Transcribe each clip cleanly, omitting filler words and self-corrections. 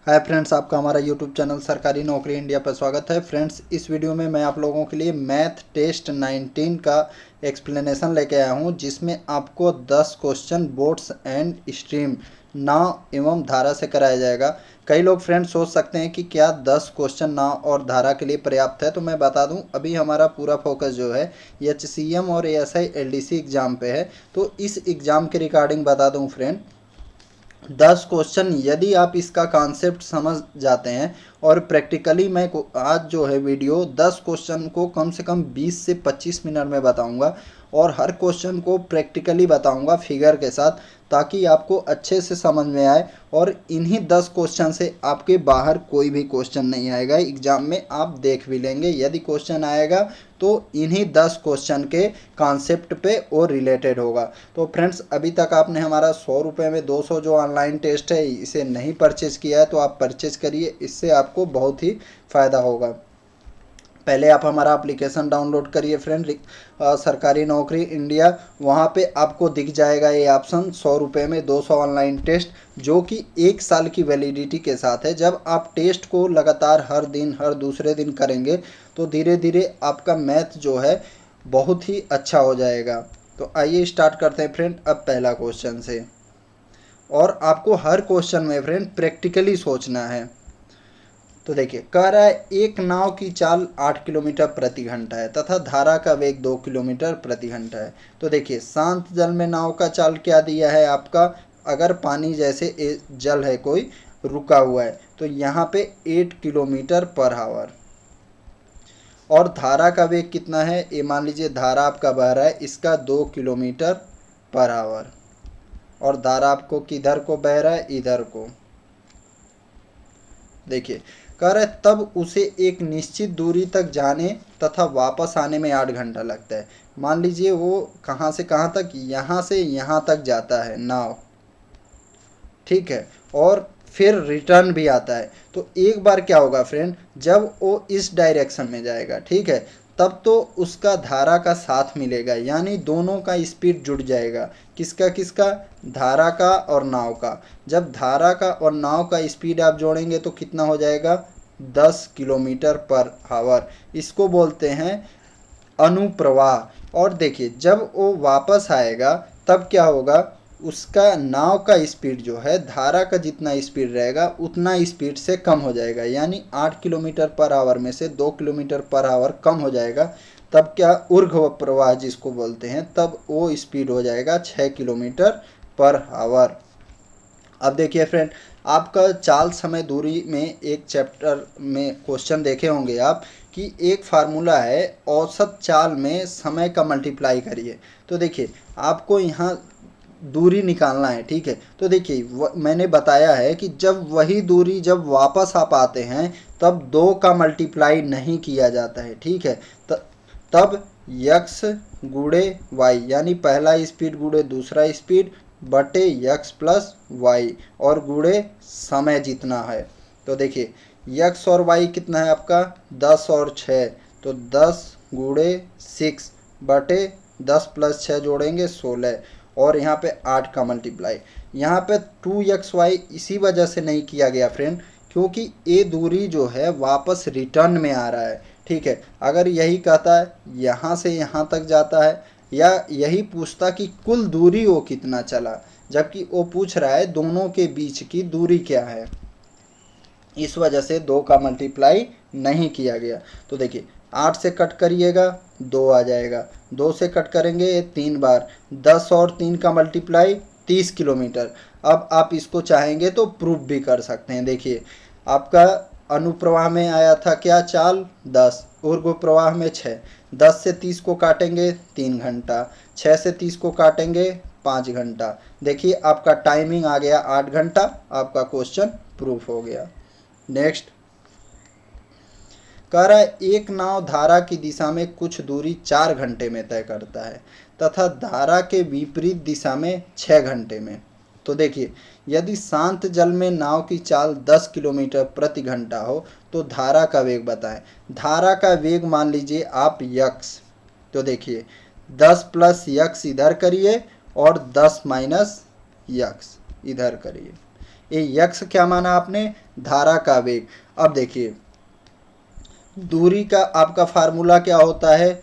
Hi friends, आपका हमारा YouTube channel सरकारी नौकरी इंडिया पर स्वागत है। फ्रेंड्स, इस वीडियो में मैं आप लोगों के लिए मैथ टेस्ट 19 का एक्सप्लेनेशन लेके आया हूं, जिसमें आपको 10 क्वेश्चन बोर्ड्स एंड स्ट्रीम नाव एवं धारा से कराया जाएगा। कई लोग फ्रेंड्स सोच सकते हैं कि क्या 10 क्वेश्चन नाव और धारा के लिए पर्याप्त है, तो मैं बता दूं अभी हमारा पूरा फोकस जो है HCM और ASI LDC एग्ज़ाम पे है। तो इस एग्ज़ाम के रिगार्डिंग बता दूं फ्रेंड, 10 क्वेश्चन यदि आप इसका कॉन्सेप्ट समझ जाते हैं और प्रैक्टिकली मैं आज जो है वीडियो 10 क्वेश्चन को कम से कम 20 से 25 मिनट में बताऊंगा और हर क्वेश्चन को प्रैक्टिकली बताऊंगा फिगर के साथ, ताकि आपको अच्छे से समझ में आए और इन्हीं 10 क्वेश्चन से आपके बाहर कोई भी क्वेश्चन नहीं आएगा। एग्जाम में आप देख भी लेंगे, यदि क्वेश्चन आएगा तो इन्हीं 10 क्वेश्चन के कॉन्सेप्ट पे और रिलेटेड होगा। तो फ्रेंड्स, अभी तक आपने हमारा 100 रुपये में 200 जो ऑनलाइन टेस्ट है इसे नहीं परचेज किया है तो आप परचेज करिए, इससे आपको बहुत ही फ़ायदा होगा। पहले आप हमारा एप्लीकेशन डाउनलोड करिए फ्रेंड, सरकारी नौकरी इंडिया। वहाँ पे आपको दिख जाएगा ये ऑप्शन 100 रुपये में 200 ऑनलाइन टेस्ट, जो कि 1 साल की वैलिडिटी के साथ है। जब आप टेस्ट को लगातार हर दिन हर दूसरे दिन करेंगे तो धीरे धीरे आपका मैथ जो है बहुत ही अच्छा हो जाएगा। तो आइए स्टार्ट करते हैं फ्रेंड अब पहला क्वेश्चन से। और आपको हर क्वेश्चन में फ्रेंड प्रैक्टिकली सोचना है। तो देखिए, कह रहा है एक नाव की चाल 8 किलोमीटर प्रति घंटा है तथा धारा का वेग 2 किलोमीटर प्रति घंटा है। तो देखिए, शांत जल में नाव का चाल क्या दिया है आपका, अगर पानी जैसे जल है कोई रुका हुआ है तो यहाँ पे 8 किलोमीटर पर आवर। और धारा का वेग कितना है, ये मान लीजिए धारा आपका बह रहा है, इसका 2 किलोमीटर पर आवर। और धारा आपको किधर को बह रहा है, इधर को। देखिए, कह रहा है तब उसे एक निश्चित दूरी तक जाने तथा वापस आने में 8 घंटा लगता है। मान लीजिए वो कहाँ से कहाँ तक, यहाँ से यहाँ तक जाता है नाव, ठीक है, और फिर रिटर्न भी आता है। तो एक बार क्या होगा फ्रेंड, जब वो इस डायरेक्शन में जाएगा, ठीक है, तब तो उसका धारा का साथ मिलेगा, यानी दोनों का स्पीड जुड़ जाएगा। किसका किसका, धारा का और नाव का। जब धारा का और नाव का स्पीड आप जोड़ेंगे तो कितना हो जाएगा, 10 किलोमीटर पर आवर। इसको बोलते हैं अनुप्रवाह। और देखिए, जब वो वापस आएगा तब क्या होगा, उसका नाव का स्पीड जो है धारा का जितना स्पीड रहेगा उतना स्पीड से कम हो जाएगा, यानी 8 किलोमीटर पर आवर में से 2 किलोमीटर पर आवर कम हो जाएगा। तब क्या, ऊर्ध्व प्रवाह जिसको बोलते हैं, तब वो स्पीड हो जाएगा 6 किलोमीटर पर आवर। अब देखिए फ्रेंड, आपका चाल समय दूरी में एक चैप्टर में क्वेश्चन देखे होंगे आप कि एक फार्मूला है औसत चाल में समय का मल्टीप्लाई करिए। तो देखिए, आपको यहाँ दूरी निकालना है, ठीक है। तो देखिए, मैंने बताया है कि जब वही दूरी जब वापस आप आते हैं तब 2 का मल्टीप्लाई नहीं किया जाता है, ठीक है। तब यक्स गुणे वाई, यानी पहला स्पीड गुणे दूसरा स्पीड बटे यक्स प्लस वाई और गुणे समय जितना है। तो देखिए, यक्स और वाई कितना है आपका, 10 और 6, तो 10 गुणे 6 बटे 10 प्लस 6 जोड़ेंगे 16, और यहाँ पे 8 का मल्टीप्लाई। यहाँ पे 2xy इसी वजह से नहीं किया गया फ्रेंड, क्योंकि ये दूरी जो है वापस रिटर्न में आ रहा है, ठीक है। अगर यही कहता है यहाँ से यहाँ तक जाता है, या यही पूछता कि कुल दूरी वो कितना चला, जबकि वो पूछ रहा है दोनों के बीच की दूरी क्या है, इस वजह से 2 का मल्टीप्लाई नहीं किया गया। तो देखिए, 8 से कट करिएगा 2 आ जाएगा, 2 से कट करेंगे 3 बार, 10 और 3 का मल्टीप्लाई 30 किलोमीटर। अब आप इसको चाहेंगे तो प्रूफ भी कर सकते हैं। देखिए, आपका अनुप्रवाह में आया था क्या चाल, 10, ऊर्ध्व प्रवाह में 6। 10 से 30 को काटेंगे 3 घंटा, 6 से 30 को काटेंगे 5 घंटा। देखिए, आपका टाइमिंग आ गया 8 घंटा, आपका क्वेश्चन प्रूफ हो गया। नेक्स्ट, कह रहा है एक नाव धारा की दिशा में कुछ दूरी 4 घंटे में तय करता है तथा धारा के विपरीत दिशा में 6 घंटे में। तो देखिए, यदि शांत जल में नाव की चाल 10 किलोमीटर प्रति घंटा हो तो धारा का वेग बताएं। धारा का वेग मान लीजिए आप यक्स, तो देखिए 10 प्लस यक्स इधर करिए और 10 माइनस यक्स इधर करिए। ये यक्स क्या माना आपने, धारा का वेग। अब देखिए दूरी का आपका फार्मूला क्या होता है,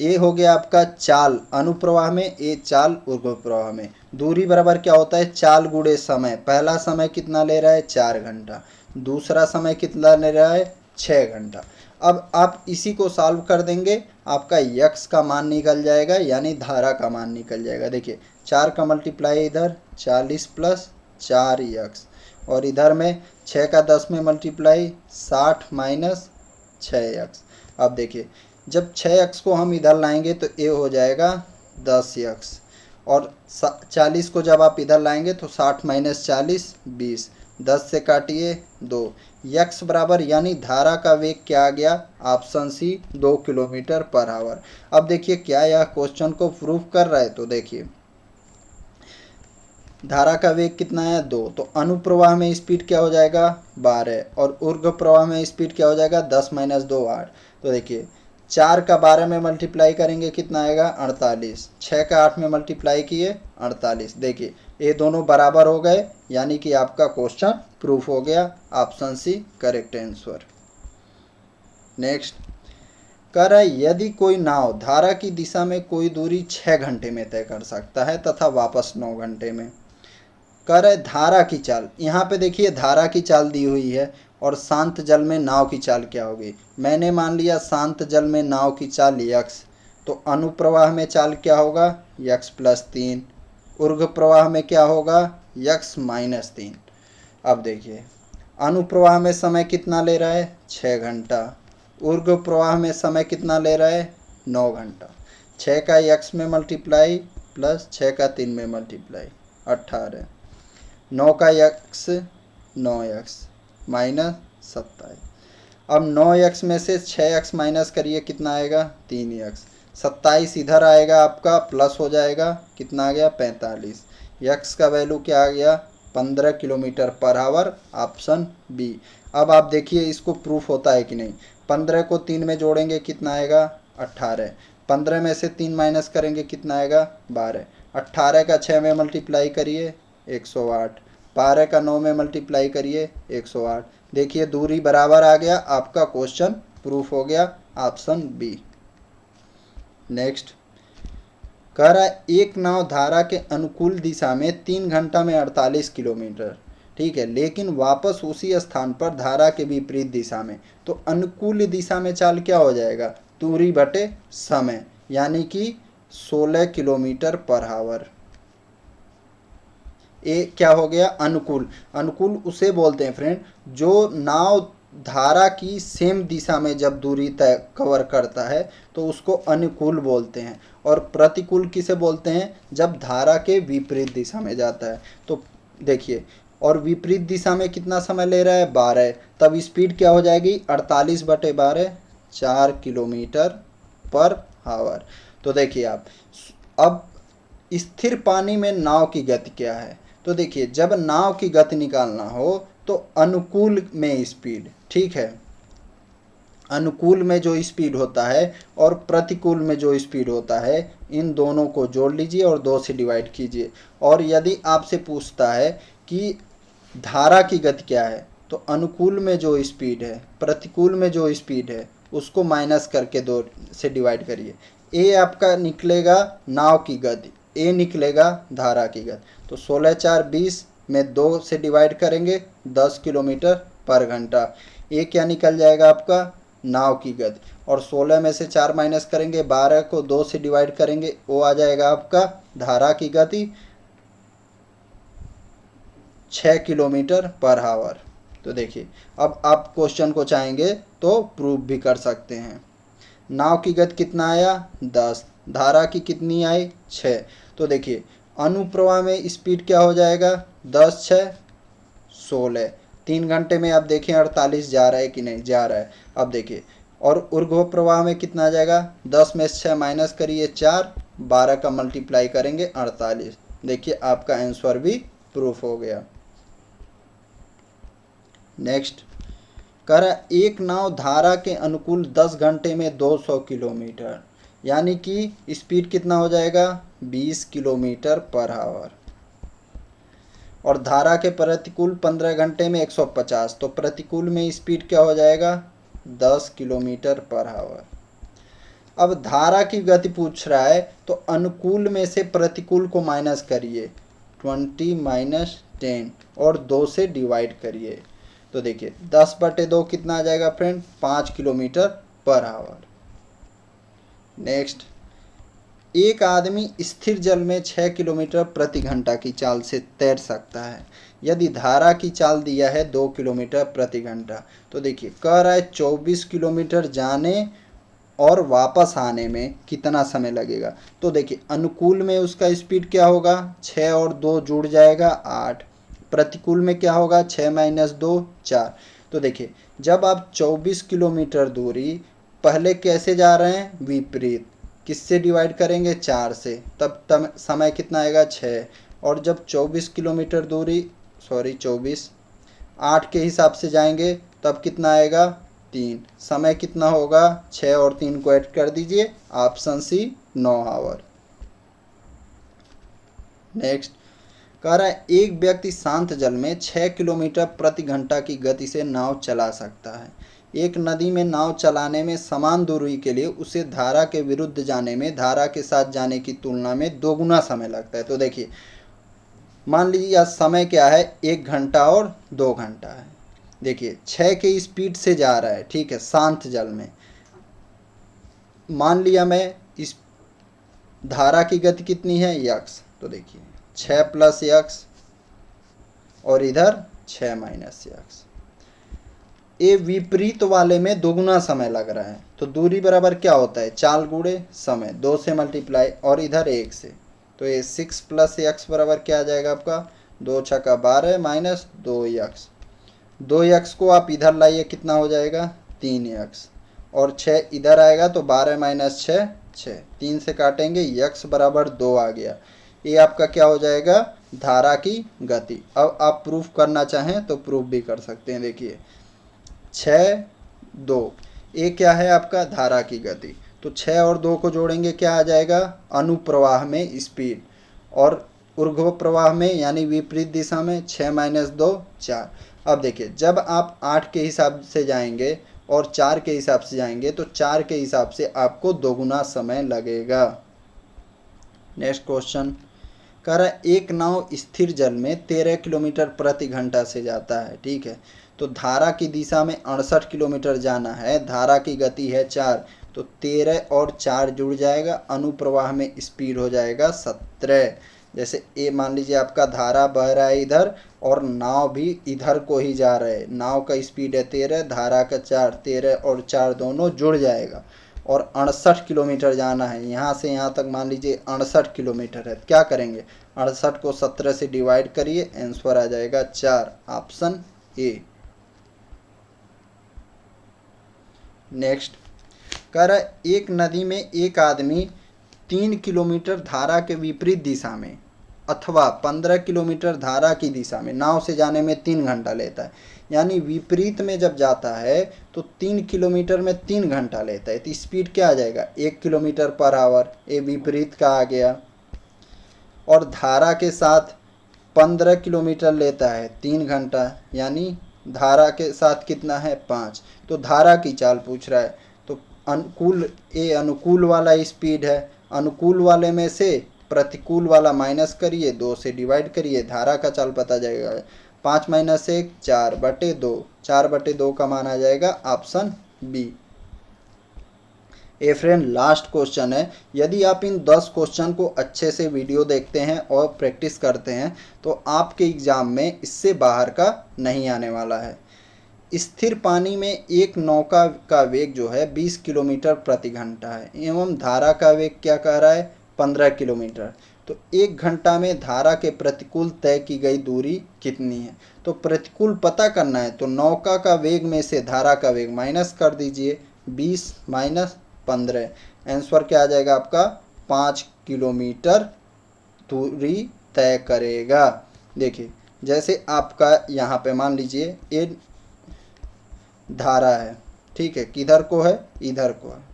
ए हो गया आपका चाल अनुप्रवाह में, ए चाल ऊर्ध्व प्रवाह में। दूरी बराबर क्या होता है, चाल गुणे समय। पहला समय कितना ले रहा है, 4 घंटा। दूसरा समय कितना ले रहा है, 6 घंटा। अब आप इसी को सॉल्व कर देंगे, आपका यक्स का मान निकल जाएगा, यानी धारा का मान निकल जाएगा। देखिए 4 का मल्टीप्लाई इधर 40 प्लस 4 यक्स, और इधर में 6 का 10 में मल्टीप्लाई 60 माइनस 6 यक्स। अब देखिए जब 6 यक्स को हम इधर लाएंगे तो ये हो जाएगा 10 यक्स, और 40 को जब आप इधर लाएंगे तो 60 माइनस 40 20, 10 से काटिए 2। यक्स बराबर यानी धारा का वेग क्या आ गया, option C 2 kilometre per hour. अब देखिए क्या यह क्वेश्चन को प्रूव कर रहा है, तो देखिए धारा का वेग कितना है 2, तो अनुप्रवाह में स्पीड क्या हो जाएगा 12, और ऊर्ध्व प्रवाह में स्पीड क्या हो जाएगा 10 माइनस 2 8। तो देखिए 4 का 12 में मल्टीप्लाई करेंगे कितना आएगा 48, 6 का 8 में मल्टीप्लाई किए 48। देखिए ये दोनों बराबर हो गए, यानी कि आपका क्वेश्चन प्रूफ हो गया, option C correct answer. Next कह रहा है यदि कोई नाव धारा की दिशा में कोई दूरी 6 घंटे में तय कर सकता है तथा वापस 9 घंटे में। कह रहे धारा की चाल, यहाँ पे देखिए धारा की चाल दी हुई है, और शांत जल में नाव की चाल क्या होगी। मैंने मान लिया शांत जल में नाव की चाल यक्स, तो अनुप्रवाह में चाल क्या होगा यक्स प्लस 3, ऊर्ध्व प्रवाह में क्या होगा यक्स माइनस 3। अब देखिए अनुप्रवाह में समय कितना ले रहा है 6 घंटा, ऊर्ध्व प्रवाह में समय कितना ले रहा है 9 घंटा। 6 का यक्स में मल्टीप्लाई प्लस 6 का 3 में मल्टीप्लाई 18, 9 का यक्स 9 यक्स माइनस 27। अब 9 यक्स में से 6 यक्स माइनस करिए कितना आएगा 3 यक्स। 27 इधर आएगा आपका प्लस हो जाएगा, कितना आ गया 45। यक्स का वैल्यू क्या आ गया 15 kilometre per our, option B. अब आप देखिए इसको प्रूफ होता है कि नहीं। 15 को 3 में जोड़ेंगे कितना आएगा 18, 15 में से 3 माइनस करेंगे कितना आएगा 12, 18 का 6 में मल्टीप्लाई करिए 108, 12 का 9 में मल्टीप्लाई करिए 108। देखिए दूरी बराबर आ गया, आपका क्वेश्चन प्रूफ हो गया, ऑप्शन बी। नेक्स्ट कह रहा है एक नाव धारा के अनुकूल दिशा में 3 घंटा में 48 किलोमीटर, ठीक है, लेकिन वापस उसी स्थान पर धारा के विपरीत दिशा में। तो अनुकूल दिशा में चाल क्या हो जाएगा, दूरी बटे समय, यानी कि 16 किलोमीटर पर आवर। ये क्या हो गया अनुकूल। अनुकूल उसे बोलते हैं फ्रेंड जो नाव धारा की सेम दिशा में जब दूरी तय कवर करता है तो उसको अनुकूल बोलते हैं, और प्रतिकूल किसे बोलते हैं, जब धारा के विपरीत दिशा में जाता है। तो देखिए और विपरीत दिशा में कितना समय ले रहा है 12, तब स्पीड क्या हो जाएगी 48/12, 4 किलोमीटर पर आवर। तो देखिए आप अब स्थिर पानी में नाव की गति क्या है। तो देखिए जब नाव की गति निकालना हो तो अनुकूल में स्पीड, ठीक है, अनुकूल में जो स्पीड होता है और प्रतिकूल में जो स्पीड होता है, इन दोनों को जोड़ लीजिए और 2 से डिवाइड कीजिए। और यदि आपसे पूछता है कि धारा की गति क्या है, तो अनुकूल में जो स्पीड है प्रतिकूल में जो स्पीड है उसको माइनस करके 2 से डिवाइड करिए। ए आपका निकलेगा नाव की गति, ए निकलेगा धारा की गति। तो 16×4=20 में 2 से डिवाइड करेंगे 10 किलोमीटर पर घंटा। ए क्या निकल जाएगा आपका नाव की गति, और 16 में से 4 माइनस करेंगे 12 को 2 से डिवाइड करेंगे, वो आ जाएगा आपका धारा की गति 6 किलोमीटर पर आवर। तो देखिए अब आप क्वेश्चन को चाहेंगे तो प्रूव भी कर सकते हैं। नाव की गति कितना आया 10, धारा की कितनी आई 6। तो देखिए अनुप्रवाह में स्पीड क्या हो जाएगा 10 6 16, 3 घंटे में आप देखें 48 जा रहा है कि नहीं जा रहा है। अब देखिए और ऊर्ध्व प्रवाह में कितना आ जाएगा 10 में से 6 माइनस करिए 4, 12 का मल्टीप्लाई करेंगे 48। देखिए आपका आंसर भी प्रूफ हो गया। नेक्स्ट कह रहा है एक नाव धारा के अनुकूल 10 घंटे में 200 किलोमीटर, यानी कि स्पीड कितना हो जाएगा 20 किलोमीटर पर आवर। और धारा के प्रतिकूल 15 घंटे में 150, तो प्रतिकूल में स्पीड क्या हो जाएगा 10 किलोमीटर पर आवर। अब धारा की गति पूछ रहा है तो अनुकूल में से प्रतिकूल को माइनस करिए, 20 - 10 और 2 से डिवाइड करिए। तो देखिए 10/2 कितना आ जाएगा friend, 5 kilometre per our. Next, एक आदमी स्थिर जल में 6 किलोमीटर प्रति घंटा की चाल से तैर सकता है यदि धारा की चाल दिया है 2 किलोमीटर प्रति घंटा। तो देखिए कह रहा है 24 किलोमीटर जाने और वापस आने में कितना समय लगेगा। तो देखिए अनुकूल में उसका स्पीड क्या होगा, 6 और 2 जुड़ जाएगा 8। प्रतिकूल में क्या होगा, 6 - 2 4। तो देखिए जब आप 24 किलोमीटर दूरी पहले कैसे जा रहे हैं, विपरीत, किससे डिवाइड करेंगे, 4 से, तब समय कितना आएगा 6। और जब 24 किलोमीटर दूरी 24 8 के हिसाब से जाएंगे तब कितना आएगा 3। समय कितना होगा, 6 और 3 को ऐड कर दीजिए, ऑप्शन सी 9 आवर। नेक्स्ट, कह रहा है एक व्यक्ति शांत जल में 6 किलोमीटर प्रति घंटा की गति से नाव चला सकता है। एक नदी में नाव चलाने में समान दूरी के लिए उसे धारा के विरुद्ध जाने में धारा के साथ जाने की तुलना में दोगुना समय लगता है। तो देखिए मान लीजिए यह समय क्या है, 1 घंटा और 2 घंटा है। देखिए 6 के स्पीड से जा रहा है, ठीक है, शांत जल में। मान लिया मैं इस धारा की गति कितनी है, यक्स। तो देखिए 6 + यक्स और इधर 6 - यक्स। ये विपरीत वाले में दोगुना समय लग रहा है, तो दूरी बराबर क्या होता है, चाल गुणे समय, 2 से मल्टीप्लाई और इधर 1 से। तो ये 6 + यक्स बराबर क्या आ जाएगा आपका, 2 × 12 - 2 यक्स। 2 यक्स को आप इधर लाइए, कितना हो जाएगा 3 यक्स, और 6 इधर आएगा तो 12 - 6 6, 3 से काटेंगे, यक्स बराबर 2 आ गया। ये आपका क्या हो जाएगा, धारा की गति। अब आप प्रूफ करना चाहें तो प्रूफ भी कर सकते हैं। देखिए 6 2, ये क्या है आपका धारा की गति, तो 6 और 2 को जोड़ेंगे क्या आ जाएगा, अनुप्रवाह में स्पीड, और ऊर्ध्व प्रवाह में यानी विपरीत दिशा में 6 - 2 4। अब देखिए जब आप 8 के हिसाब से जाएंगे और 4 के हिसाब से जाएंगे तो 4 के हिसाब से आपको दोगुना समय लगेगा। नेक्स्ट क्वेश्चन, कह रहा है एक नाव स्थिर जल में 13 किलोमीटर प्रति घंटा से जाता है, ठीक है। तो धारा की दिशा में 68 किलोमीटर जाना है, धारा की गति है 4, तो 13 और 4 जुड़ जाएगा, अनुप्रवाह में स्पीड हो जाएगा 17। जैसे ए मान लीजिए आपका धारा बह रहा है इधर और नाव भी इधर को ही जा रहे, नाव का स्पीड है 13, धारा का 4, 13 और 4 दोनों जुड़ जाएगा और 68 किलोमीटर जाना है, यहाँ से यहाँ तक मान लीजिए 68 किलोमीटर है। क्या करेंगे, 68 को 17 से डिवाइड करिए, आंसर आ जाएगा 4, ऑप्शन ए। नेक्स्ट, कह रहा है एक नदी में एक आदमी 3 किलोमीटर धारा के विपरीत दिशा में अथवा 15 किलोमीटर धारा की दिशा में नाव से जाने में 3 घंटा लेता है। यानी विपरीत में जब जाता है तो 3 किलोमीटर में 3 घंटा लेता है, तो स्पीड क्या आ जाएगा 1 किलोमीटर पर आवर, ये विपरीत का आ गया। और धारा के साथ 15 किलोमीटर लेता है 3 घंटा, यानी धारा के साथ कितना है 5। तो धारा की चाल पूछ रहा है, तो अनुकूल, ये अनुकूल वाला स्पीड है, अनुकूल वाले में से प्रतिकूल वाला माइनस करिए, 2 से डिवाइड करिए, धारा का चाल पता जाएगा। 5 - 1 4/2, 4/2 का मान आ जाएगा option B. A friend last question है, यदि आप इन 10 क्वेश्चन को अच्छे से वीडियो देखते हैं और प्रैक्टिस करते हैं तो आपके एग्जाम में इससे बाहर का नहीं आने वाला है। स्थिर पानी में एक नौका का वेग जो है 20 किलोमीटर प्रति घंटा है एवं धारा का वेग क्या कह रहा है 15 किलोमीटर। तो 1 घंटा में धारा के प्रतिकूल तय की गई दूरी कितनी है। तो प्रतिकूल पता करना है तो नौका का वेग में से धारा का वेग माइनस कर दीजिए, 20 - 15, आंसर क्या आ जाएगा आपका 5 किलोमीटर दूरी तय करेगा। देखिए जैसे आपका यहाँ पे मान लीजिए ये धारा है, ठीक है, किधर को है, इधर को है।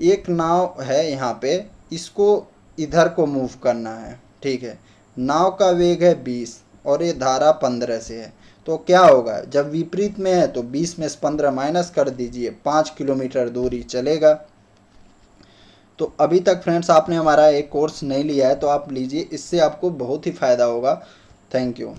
एक नाव है यहाँ पे, इसको इधर को मूव करना है, ठीक है। नाव का वेग है 20 और ये धारा 15 से है, तो क्या होगा, जब विपरीत में है तो 20 में से 15 माइनस कर दीजिए, 5 किलोमीटर दूरी चलेगा। तो अभी तक फ्रेंड्स आपने हमारा एक कोर्स नहीं लिया है तो आप लीजिए, इससे आपको बहुत ही फ़ायदा होगा। Thank you.